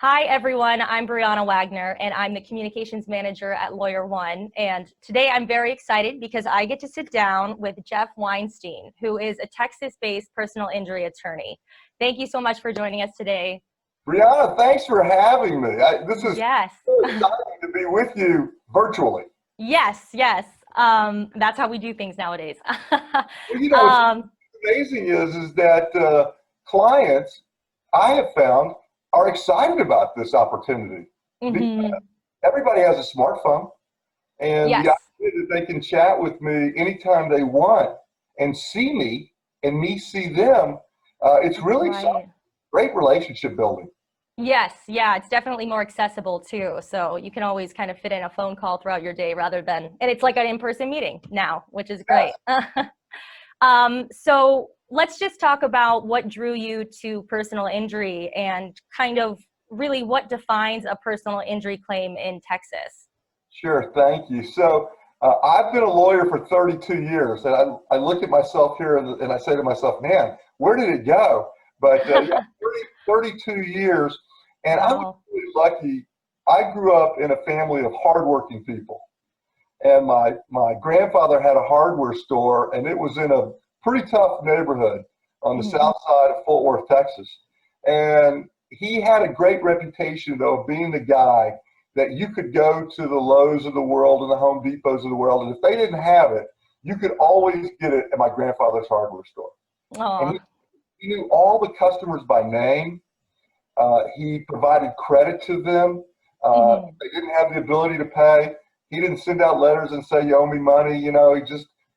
Hi, everyone. I'm Bri Ana Wagner, and I'm the communications manager at Lawyer One. And today I'm very excited because I get to sit down with Jeff Weinstein, who is a Texas-based personal injury attorney. Thank you so much for joining us today. Brianna, thanks for having me. This is Yes. so exciting to be with you virtually. Yes. That's how we do things nowadays. What's amazing is that clients I have found are excited about this opportunity. Mhm. Everybody has a smartphone, and the Yes. idea that they can chat with me anytime they want and see me and me see them, it's really Right. great relationship building. Yes, yeah, it's definitely more accessible too. So you can always kind of fit in a phone call throughout your day rather than, and it's like an in-person meeting now, which is great. So let's just talk about what drew you to personal injury and kind of really what defines a personal injury claim in Texas. Sure, thank you. So I've been a lawyer for 32 years, and I look at myself here and I say to myself, man, where did it go? But yeah, 32 years, and I was Wow. really lucky. I grew up in a family of hardworking people, and my grandfather had a hardware store, and it was in a pretty tough neighborhood on the Mhm. south side of Fort Worth, Texas. And he had a great reputation, though, of being the guy that you could go to the Lowe's of the world and the Home Depots of the world, and if they didn't have it, you could always get it at my grandfather's hardware store. And Aw. he knew all the customers by name. He provided credit to them. Mhm. They didn't have the ability to pay. He didn't send out letters and say, you owe me money.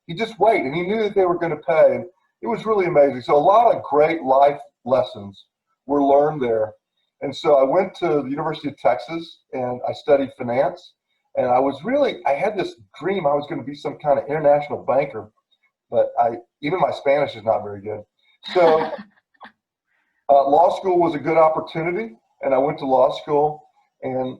He just wait, and he knew that they were going to pay. And it was really amazing. So a lot of great life lessons were learned there. And so I went to the University of Texas and I studied finance. And I had this dream I was going to be some kind of international banker, but even my Spanish is not very good. So law school was a good opportunity, and I went to law school. And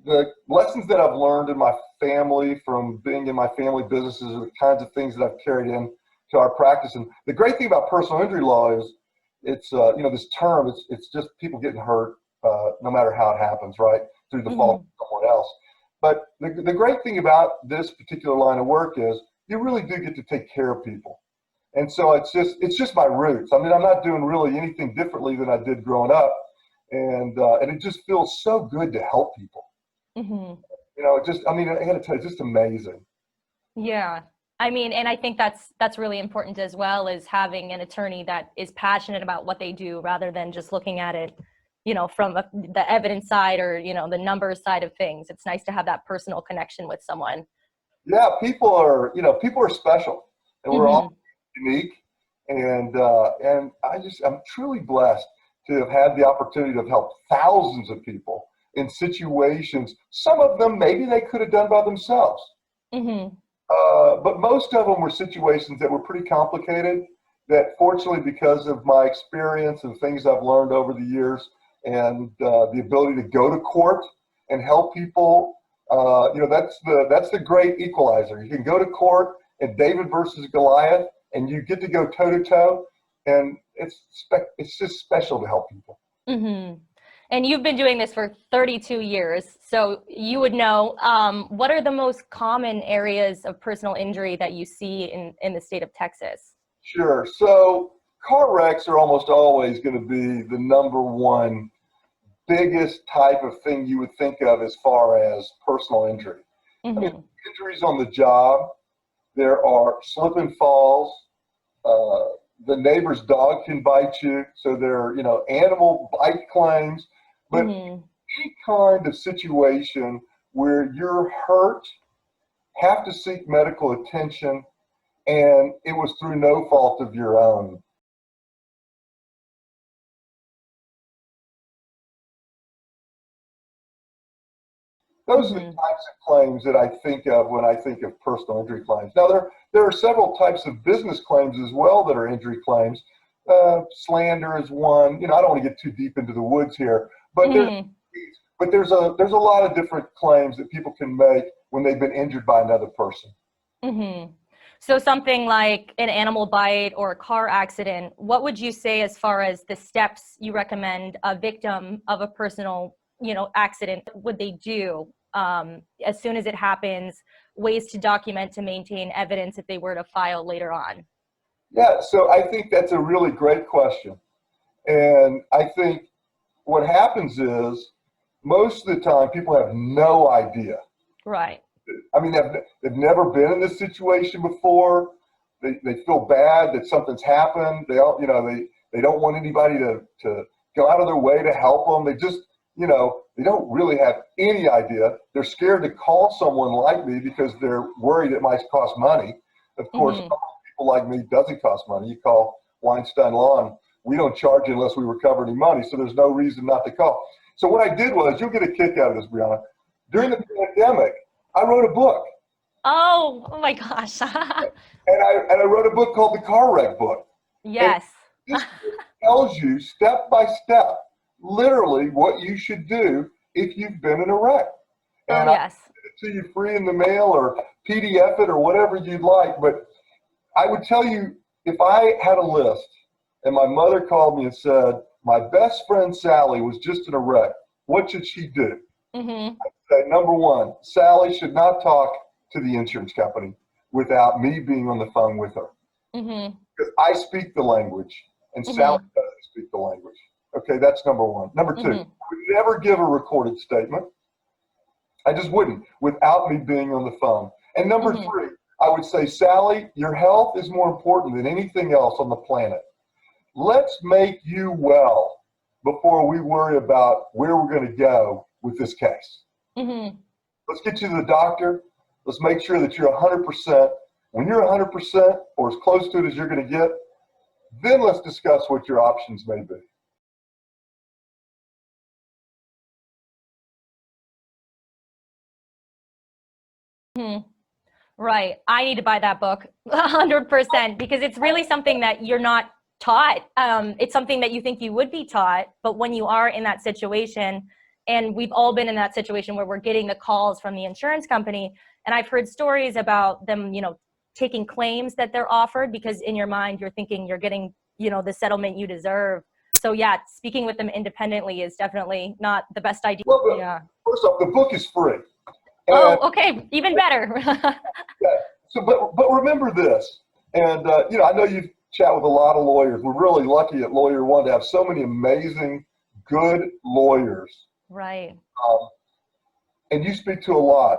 the lessons that I've learned in my family from being in my family businesses are the kinds of things that I've carried in to our practice. And the great thing about personal injury law is it's this term. It's just people getting hurt, no matter how it happens, right, through the fault Mhm. of someone else. But the great thing about this particular line of work is you really do get to take care of people. And so it's just my roots. I mean, I'm not doing really anything differently than I did growing up, and it just feels so good to help people. Mhm. I got to tell you, it's just amazing. Yeah. I mean, and I think that's really important as well, is having an attorney that is passionate about what they do rather than just looking at it, from the evidence side or, the numbers side of things. It's nice to have that personal connection with someone. Yeah, people are special, and we're all Hmm. unique. And I'm truly blessed to have had the opportunity to help thousands of people in situations. Some of them maybe they could have done by themselves. Hmm. But most of them were situations that were pretty complicated that fortunately, because of my experience and things I've learned over the years and the ability to go to court and help people, that's the great equalizer. You can go to court and David versus Goliath, and you get to go toe to toe, and it's just special to help people. Hmm. And you've been doing this for 32 years, so you would know, what are the most common areas of personal injury that you see in the state of Texas? Sure. So car wrecks are almost always going to be the number one biggest type of thing you would think of as far as personal injury. I mean, Hmm. injuries on the job, there are slip and falls. Uh, the neighbor's dog can bite you. So there are, animal bite claims. But Hmm. any kind of situation where you're hurt, have to seek medical attention, and it was through no fault of your own. Those are the Hmm. types of claims that I think of when I think of personal injury claims. Now, there are several types of business claims as well that are injury claims. Slander is one. I don't want to get too deep into the woods here, but Hmm. there's a lot of different claims that people can make when they've been injured by another person. Hmm. So something like an animal bite or a car accident, what would you say as far as the steps you recommend a victim of a personal, accident would they do as soon as it happens, ways to document to maintain evidence if they were to file later on? Yeah, so I think that's a really great question. And I think what happens is most of the time people have no idea. Right. I mean, they've never been in this situation before. They feel bad that something's happened. They don't want anybody to go out of their way to help them. They just, they don't really have any idea. They're scared to call someone like me because they're worried it might cost money. Of course, calling people like me doesn't cost money. You call Weinstein Law and we don't charge you unless we recover any money, so there's no reason not to call. So what I did was, you'll get a kick out of this, Bri Ana. During the pandemic, I wrote a book. Oh my gosh. And I wrote a book called The Car Wreck Book. Yes. And this book tells you step by step, literally what you should do if you've been in a wreck. And yes. I'll send it to you free in the mail or PDF it or whatever you'd like. But I would tell you, if I had a list and my mother called me and said, my best friend Sally was just in a wreck, what should she do? I'd say, number one, Sally should not talk to the insurance company without me being on the phone with her. Because I speak the language and Sally doesn't speak the language. Okay, that's number one. Number two, I would never give a recorded statement. I just wouldn't without me being on the phone. And number three, I would say, Sally, your health is more important than anything else on the planet. Let's make you well before we worry about where we're going to go with this case. Let's get you to the doctor. Let's make sure that you're 100%. When you're 100% or as close to it as you're going to get, then let's discuss what your options may be. Right. I need to buy that book 100% because it's really something that you're not taught. It's something that you think you would be taught, but when you are in that situation, and we've all been in that situation where we're getting the calls from the insurance company, and I've heard stories about them, taking claims that they're offered because in your mind you're thinking you're getting, the settlement you deserve. So yeah, speaking with them independently is definitely not the best idea. Well, yeah. First off, the book is free. Oh, okay, even better. Yeah. So, but remember this, and I know you've chat with a lot of lawyers. We're really lucky at Lawyer One to have so many amazing, good lawyers. Right. And you speak to a lot.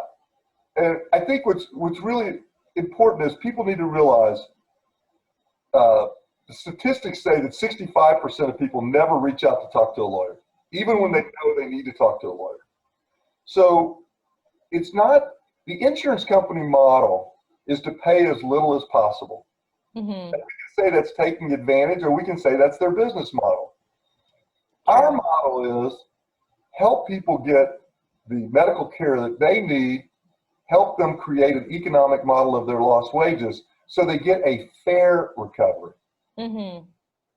And I think what's really important is people need to realize the statistics say that 65% of people never reach out to talk to a lawyer, even when they know they need to talk to a lawyer. So it's not, the insurance company model is to pay as little as possible. And we can say that's taking advantage, or we can say that's their business model. Our model is help people get the medical care that they need, help them create an economic model of their lost wages so they get a fair recovery.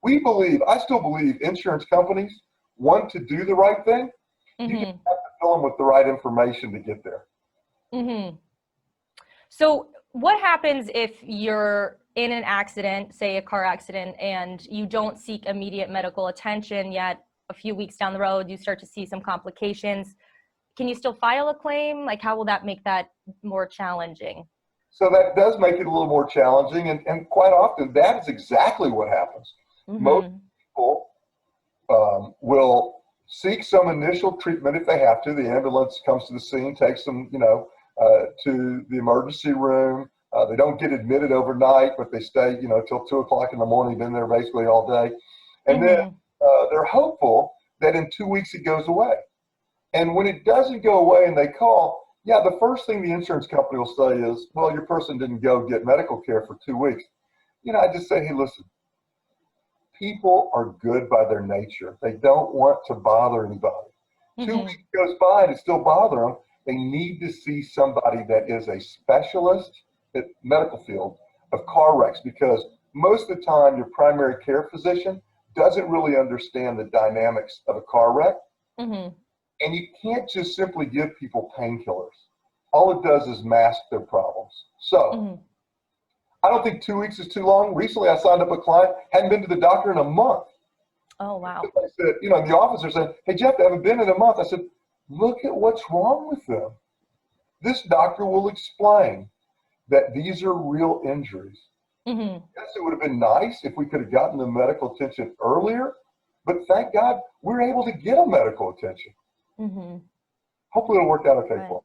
We believe, I still believe insurance companies want to do the right thing. You just have to fill them with the right information to get there. So what happens if you're in an accident, say a car accident, and you don't seek immediate medical attention, yet a few weeks down the road you start to see some complications? Can you still file a claim? Like, how will that make that more challenging? So that does make it a little more challenging, and quite often that is exactly what happens. Most people will seek some initial treatment if they have to. The ambulance comes to the scene, takes them, to the emergency room. They don't get admitted overnight, but they stay, till 2 o'clock in the morning, been there basically all day. And then they're hopeful that in 2 weeks it goes away. And when it doesn't go away and they call, the first thing the insurance company will say is, well, your person didn't go get medical care for 2 weeks. I just say, hey, listen, people are good by their nature. They don't want to bother anybody. 2 weeks goes by and it still bothers them. They need to see somebody that is a specialist at medical field of car wrecks, because most of the time your primary care physician doesn't really understand the dynamics of a car wreck. And you can't just simply give people painkillers. All it does is mask their problems. So I don't think 2 weeks is too long. Recently, I signed up a client, hadn't been to the doctor in a month. Oh, wow. I said, you know, the officer said, hey, Jeff, they haven't been in a month. I said, look at what's wrong with them. This doctor will explain that these are real injuries. Mm-hmm. Yes, it would have been nice if we could have gotten the medical attention earlier, but thank God we're able to get a medical attention. Mm-hmm. Hopefully it'll work out okay Right. for them.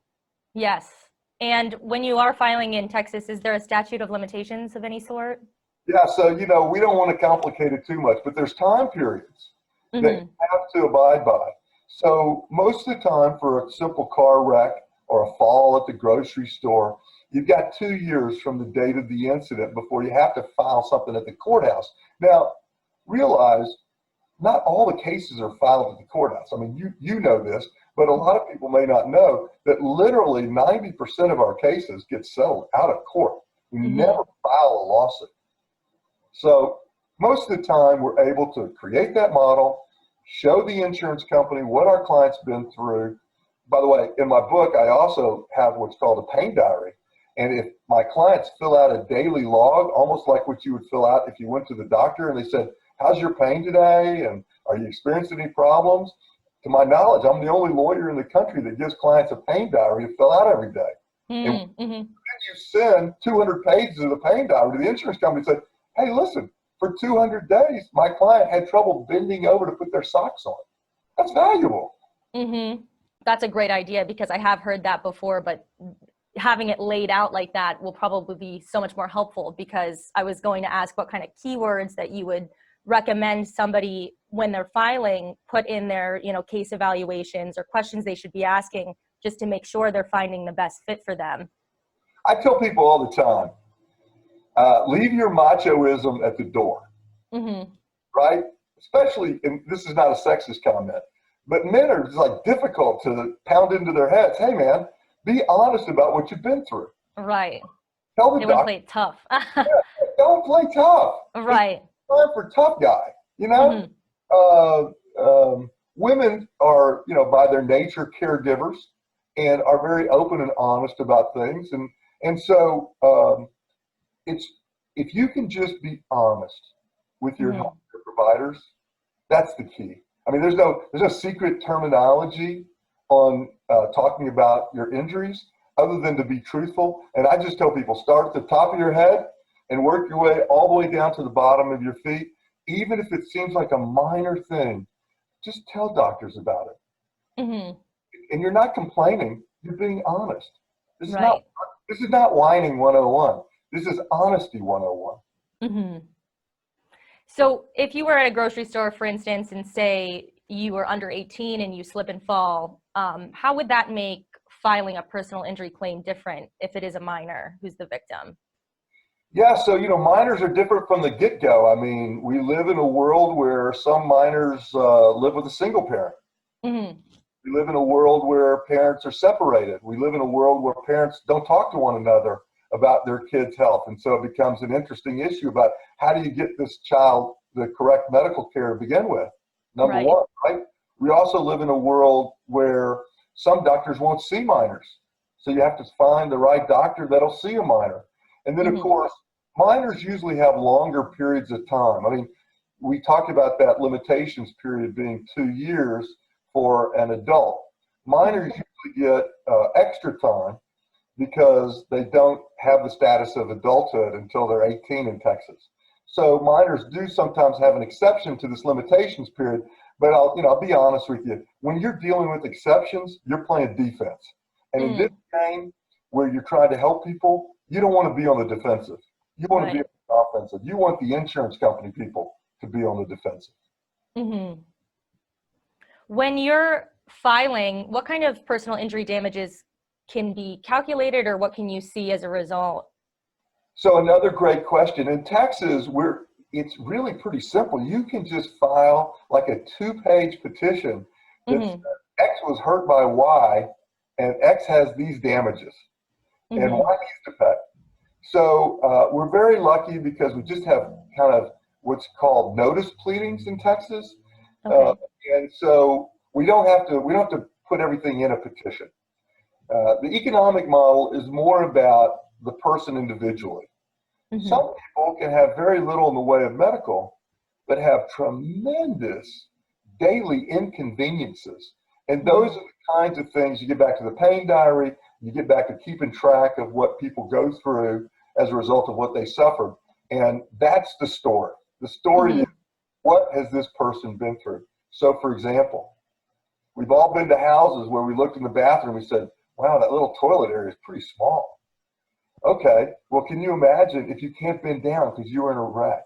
Yes. And when you are filing in Texas, is there a statute of limitations of any sort? Yeah, so, you know, we don't want to complicate it too much, but there's time periods that Mm-hmm. you have to abide by. So most of the time for a simple car wreck or a fall at the grocery store, you've got 2 years from the date of the incident before you have to file something at the courthouse. Now, realize not all the cases are filed at the courthouse. I mean, you know this, but a lot of people may not know that literally 90% of our cases get settled out of court. We Mm-hmm. never file a lawsuit. So most of the time we're able to create that model, show the insurance company what our client's been through. By the way, in my book, I also have what's called a pain diary. And if my clients fill out a daily log, almost like what you would fill out if you went to the doctor and they said, how's your pain today? And are you experiencing any problems? To my knowledge, I'm the only lawyer in the country that gives clients a pain diary to fill out every day. And Mm-hmm. then you send 200 pages of the pain diary to the insurance company and say, hey, listen, for 200 days, my client had trouble bending over to put their socks on. That's valuable. Mm-hmm. That's a great idea because I have heard that before, but having it laid out like that will probably be so much more helpful because I was going to ask what kind of keywords that you would recommend somebody when they're filing put in their, you know, case evaluations or questions they should be asking just to make sure they're finding the best fit for them. I tell people all the time, leave your machoism at the door, Mm-hmm. right? Especially, and this is not a sexist comment, but men are just like difficult to pound into their heads. Hey, man, be honest about what you've been through. Right. Tell the They want to doctor, play it tough. yeah, don't play tough. Right. It's time for tough guy, you know? Women are, you know, by their nature, caregivers and are very open and honest about things. And so it's, if you can just be honest with your Mm-hmm. healthcare providers, that's the key. I mean, there's no secret terminology on talking about your injuries other than to be truthful. And I just tell people, start at the top of your head and work your way all the way down to the bottom of your feet. Even if it seems like a minor thing, just tell doctors about it. Mm-hmm. And you're not complaining, you're being honest. This is Right. not whining 101. This is honesty 101. Mm-hmm. So if you were at a grocery store, for instance, and say you were under 18 and you slip and fall, how would that make filing a personal injury claim different if it is a minor who's the victim? Yeah, so, you know, minors are different from the get-go. I mean, we live in a world where some minors live with a single parent. Mm-hmm. We live in a world where parents are separated. We live in a world where parents don't talk to one another about their kids' health. And so it becomes an interesting issue about how do you get this child the correct medical care to begin with, number Right. one, right? We also live in a world where some doctors won't see minors. So you have to find the right doctor that'll see a minor. And then, Mm-hmm. of course, minors usually have longer periods of time. I mean, we talked about that limitations period being 2 years for an adult. Minors usually get extra time because they don't have the status of adulthood until they're 18 in Texas. So minors do sometimes have an exception to this limitations period, but I'll be honest with you. When you're dealing with exceptions, you're playing defense. And in this game where you're trying to help people, you don't want to be on the defensive. You want to be on the offensive. You want the insurance company people to be on the defensive. Mm-hmm. When you're filing, what kind of personal injury damages can be calculated or what can you see as a result? So another great question. In Texas, it's really pretty simple. You can just file like a 2-page petition that says X was hurt by Y and X has these damages and Y needs to pay. So we're very lucky because we just have kind of what's called notice pleadings in Texas. Okay. And so we don't have to put everything in a petition. The economic model is more about the person individually. Mm-hmm. Some people can have very little in the way of medical, but have tremendous daily inconveniences. And those are the kinds of things, you get back to the pain diary, you get back to keeping track of what people go through as a result of what they suffered. And that's the story. The story is, what has this person been through? So, for example, we've all been to houses where we looked in the bathroom and we said, wow, that little toilet area is pretty small. Okay, well, can you imagine if you can't bend down because you were in a wreck?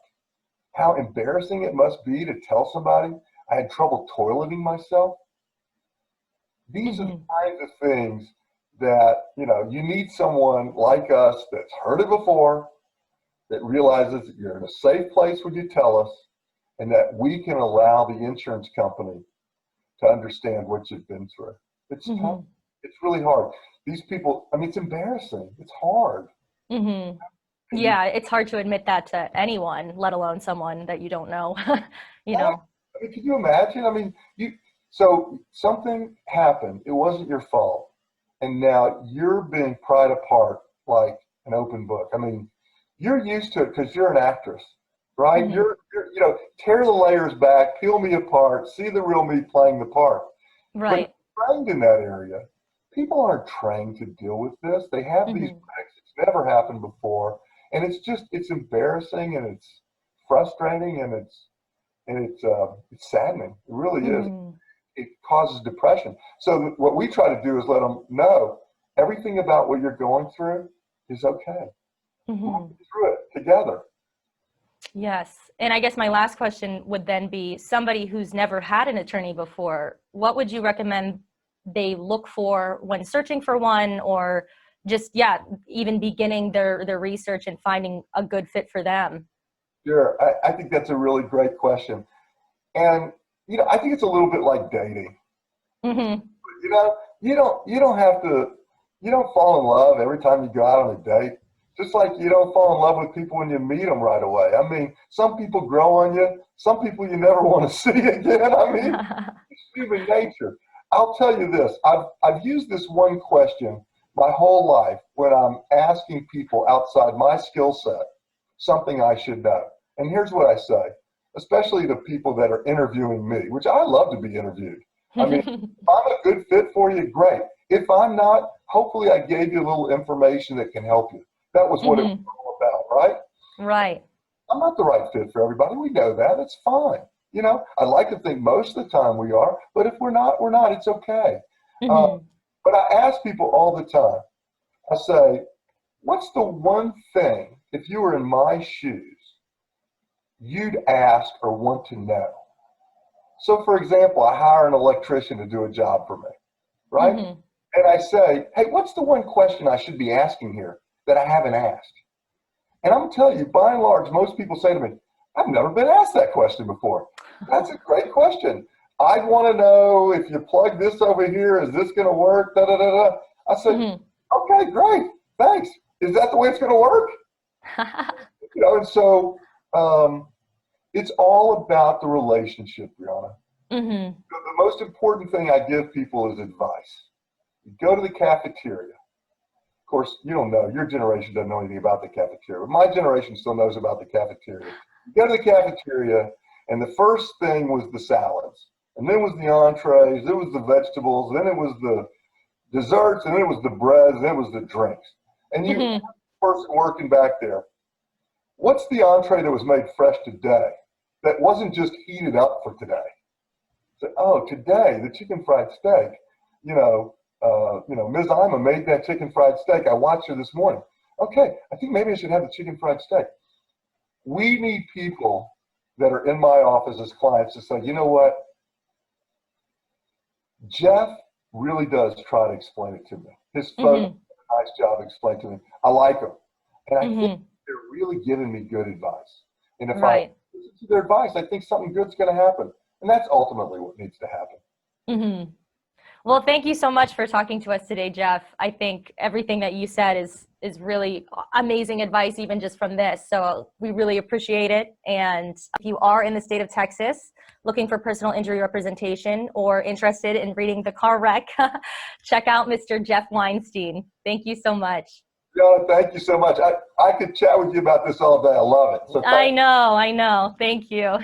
How embarrassing it must be to tell somebody I had trouble toileting myself. These are the kinds of things that, you need someone like us that's heard it before, that realizes that you're in a safe place when you tell us, and that we can allow the insurance company to understand what you've been through. It's tough. It's really hard. These people, it's embarrassing. It's hard. Yeah, it's hard to admit that to anyone, let alone someone that you don't know. Can you imagine? So something happened. It wasn't your fault. And now you're being pried apart like an open book. You're used to it because you're an actress, right? You're tear the layers back, peel me apart, see the real me playing the part. Right. But trained in that area, people aren't trained to deal with this. They have these breaks. It's never happened before. And it's embarrassing, and it's frustrating, and it's saddening. It really is. It causes depression. So what we try to do is let them know everything about what you're going through is okay. We'll get through it together. Yes. And I guess my last question would then be, somebody who's never had an attorney before, what would you recommend they look for when searching for one, or just, even beginning their research and finding a good fit for them? Sure. I think that's a really great question. And, I think it's a little bit like dating. You don't fall in love every time you go out on a date. Just like you don't fall in love with people when you meet them right away. Some people grow on you. Some people you never want to see again. It's human nature. I'll tell you this. I've used this one question my whole life when I'm asking people outside my skill set something I should know. And here's what I say, especially to people that are interviewing me, which I love to be interviewed. If I'm a good fit for you, great. If I'm not, hopefully I gave you a little information that can help you. That was what it was all about, right? Right. I'm not the right fit for everybody. We know that. It's fine. I like to think most of the time we are, but if we're not, we're not. It's okay. But I ask people all the time, I say, what's the one thing, if you were in my shoes, you'd ask or want to know? So, for example, I hire an electrician to do a job for me, right? And I say, hey, what's the one question I should be asking here that I haven't asked? And I'm going to tell you, by and large, most people say to me, I've never been asked that question before. That's a great question. I'd want to know, if you plug this over here, is this going to work? Da, da, da, da. I said, okay, great, thanks. Is that the way it's going to work? And so it's all about the relationship, Brianna. The most important thing I give people is advice. You go to the cafeteria. Of course, you don't know. Your generation doesn't know anything about the cafeteria. But my generation still knows about the cafeteria. You go to the cafeteria, and the first thing was the salads. And then it was the entrees, then it was the vegetables, then it was the desserts, and then it was the breads, and then it was the drinks. And you, person working back there, what's the entree that was made fresh today that wasn't just heated up for today? So, today, the chicken fried steak, Ms. Ima made that chicken fried steak. I watched her this morning. Okay, I think maybe I should have the chicken fried steak. We need people that are in my office as clients to say, you know what? Jeff really does try to explain it to me. His folks do a nice job explaining to me. I like him. And I think they're really giving me good advice. And if I listen to their advice, I think something good's going to happen. And that's ultimately what needs to happen. Well, thank you so much for talking to us today, Jeff. I think everything that you said is really amazing advice, even just from this. So we really appreciate it. And if you are in the state of Texas looking for personal injury representation or interested in reading The Car Wreck, check out Mr. Jeff Weinstein. Thank you so much. Brianna, thank you so much. I could chat with you about this all day. I love it. So I know. Thank you.